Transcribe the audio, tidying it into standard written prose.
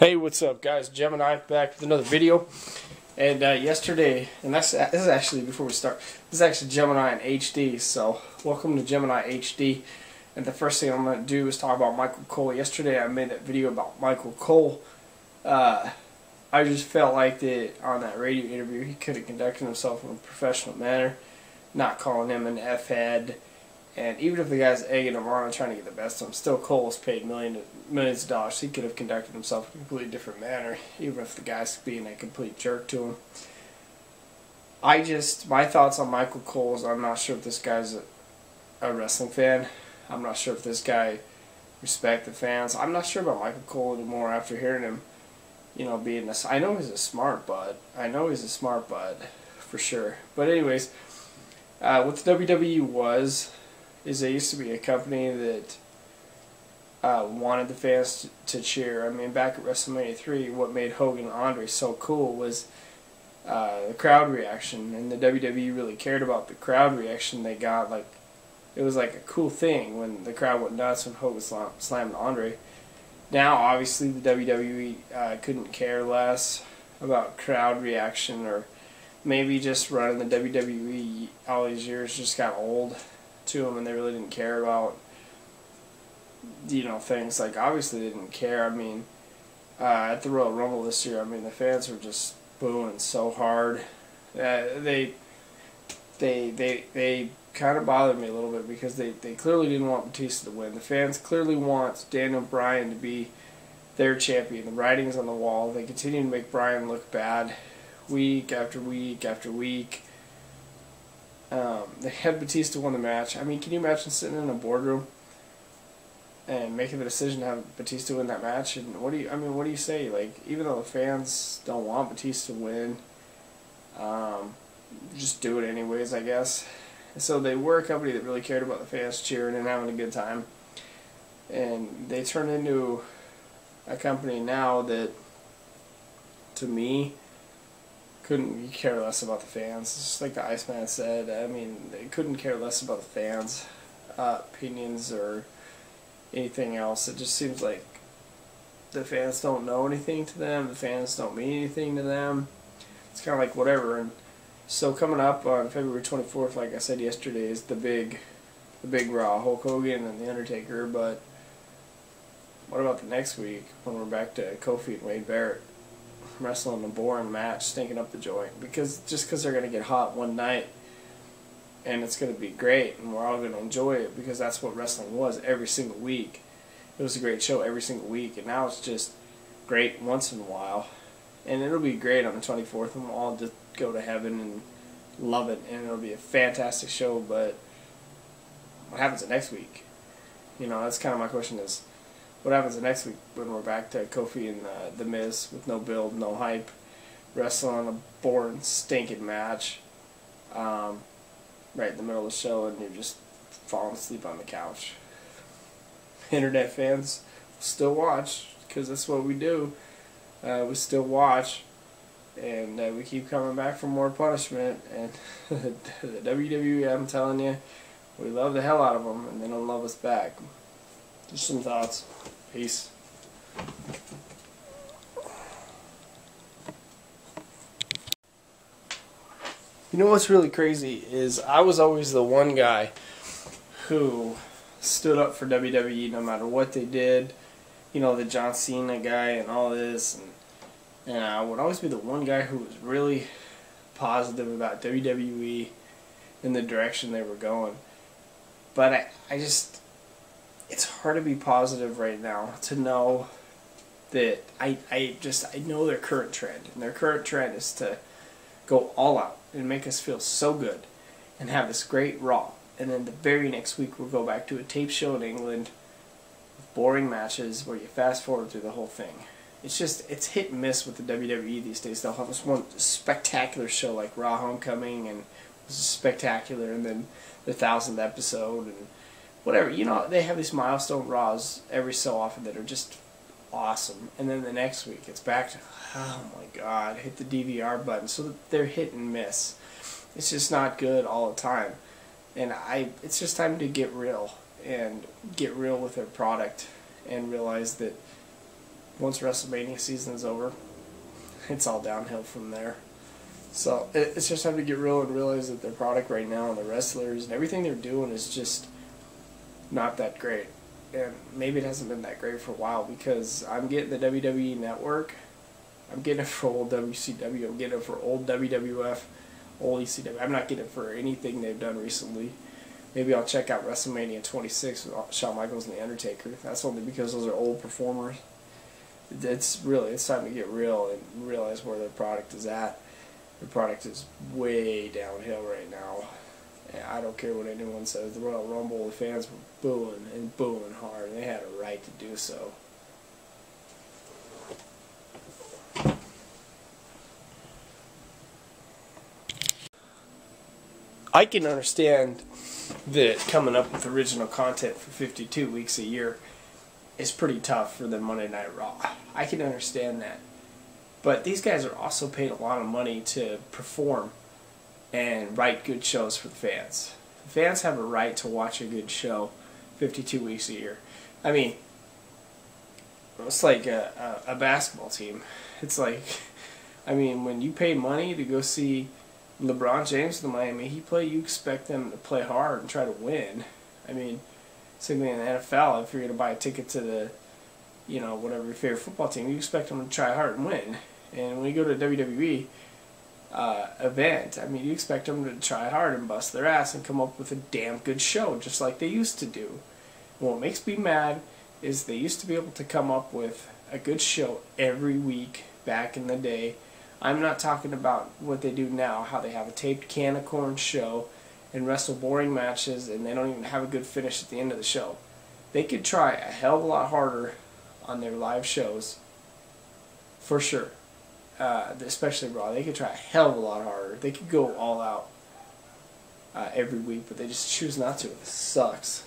Hey, what's up, guys? Gemini back with another video. And yesterday, and this is actually before we start. This is actually Gemini in HD. So welcome to Gemini HD. And the first thing I'm going to do is talk about Michael Cole. Yesterday, I made that video about Michael Cole. I just felt like that on that radio interview, he could have conducted himself in a professional manner, not calling him an F-head. And even if the guy's egging him on and trying to get the best of him, still Cole's paid millions of dollars. He could have conducted himself in a completely different manner, even if the guy's being a complete jerk to him. My thoughts on Michael Cole is I'm not sure if this guy's a wrestling fan. I'm not sure if this guy respects the fans. I'm not sure about Michael Cole anymore after hearing him, being this. I know he's a smart bud. For sure. But anyways, what the WWE is they used to be a company that wanted the fans to cheer. I mean, back at WrestleMania 3, what made Hogan and Andre so cool was the crowd reaction, and the WWE really cared about the crowd reaction they got. Like, it was like a cool thing when the crowd went nuts when Hogan slammed Andre. Now, obviously, the WWE couldn't care less about crowd reaction, or maybe just running the WWE all these years just got old to them, and they really didn't care about things. Like, obviously they didn't care. I mean, at the Royal Rumble this year, I mean, the fans were just booing so hard. They kind of bothered me a little bit because they clearly didn't want Batista to win. The fans clearly want Daniel Bryan to be their champion. The writing's on the wall. They continue to make Bryan look bad week after week after week. They had Batista win the match. I mean, can you imagine sitting in a boardroom and making the decision to have Batista win that match? And what do you say? Like, even though the fans don't want Batista to win, just do it anyways, I guess. And so they were a company that really cared about the fans cheering and having a good time, and they turned into a company now that, to me, couldn't care less about the fans. Just like the Iceman said, I mean, they couldn't care less about the fans' opinions or anything else. It just seems like the fans don't know anything to them. The fans don't mean anything to them. It's kind of like whatever. And so coming up on February 24th, like I said yesterday, is the big Raw, Hulk Hogan and The Undertaker. But what about the next week when we're back to Kofi and Wade Barrett wrestling a boring match, stinking up the joint? Because they're going to get hot one night and it's going to be great and we're all going to enjoy it, because that's what wrestling was every single week. It was a great show every single week, and now it's just great once in a while, and it'll be great on the 24th, and we'll all just go to heaven and love it, and it'll be a fantastic show. But what happens the next week? That's kind of my question, is what happens the next week when we're back to Kofi and The Miz with no build, no hype, wrestling a boring, stinking match right in the middle of the show, and you're just falling asleep on the couch. Internet fans still watch, because that's what we do. We still watch, and we keep coming back for more punishment. And the WWE, I'm telling you, we love the hell out of them, and they don't love us back. Just some thoughts. Peace. You know what's really crazy is I was always the one guy who stood up for WWE no matter what they did. The John Cena guy and all this. And I would always be the one guy who was really positive about WWE and the direction they were going. But it's hard to be positive right now, to know that I know their current trend, and their current trend is to go all out and make us feel so good and have this great Raw, and then the very next week we'll go back to a tape show in England with boring matches where you fast forward through the whole thing. It's hit and miss with the WWE these days. They'll have this one spectacular show like Raw Homecoming, and it was spectacular, and then the 1,000th episode and whatever. They have these milestone Raws every so often that are just awesome, and then the next week it's back to, oh my god, hit the DVR button. So they're hit and miss. It's just not good all the time, and it's just time to get real with their product and realize that once WrestleMania season is over, it's all downhill from there. So it's just time to get real and realize that their product right now and the wrestlers and everything they're doing is just not that great. And maybe it hasn't been that great for a while, because I'm getting the WWE Network. I'm getting it for old WCW. I'm getting it for old WWF, old ECW. I'm not getting it for anything they've done recently. Maybe I'll check out WrestleMania 26 with Shawn Michaels and The Undertaker. That's only because those are old performers. It's time to get real and realize where their product is at. The product is way downhill right now. And I don't care what anyone says. The Royal Rumble, the fans were booing and booing hard, and they had a right to do so. I can understand that coming up with original content for 52 weeks a year is pretty tough for the Monday Night Raw. I can understand that. But these guys are also paid a lot of money to perform and write good shows for the fans. The fans have a right to watch a good show 52 weeks a year. I mean, it's like a basketball team. It's like, I mean, when you pay money to go see LeBron James in the Miami Heat play, you expect them to play hard and try to win. I mean, same thing in the NFL. If you're going to buy a ticket to the, whatever your favorite football team, you expect them to try hard and win. And when you go to a WWE event, I mean, you expect them to try hard and bust their ass and come up with a damn good show, just like they used to do. And what makes me mad is they used to be able to come up with a good show every week back in the day. I'm not talking about what they do now, how they have a taped can of corn show and wrestle boring matches and they don't even have a good finish at the end of the show. They could try a hell of a lot harder on their live shows, for sure. Especially Raw. They could try a hell of a lot harder. They could go all out every week, but they just choose not to. It sucks.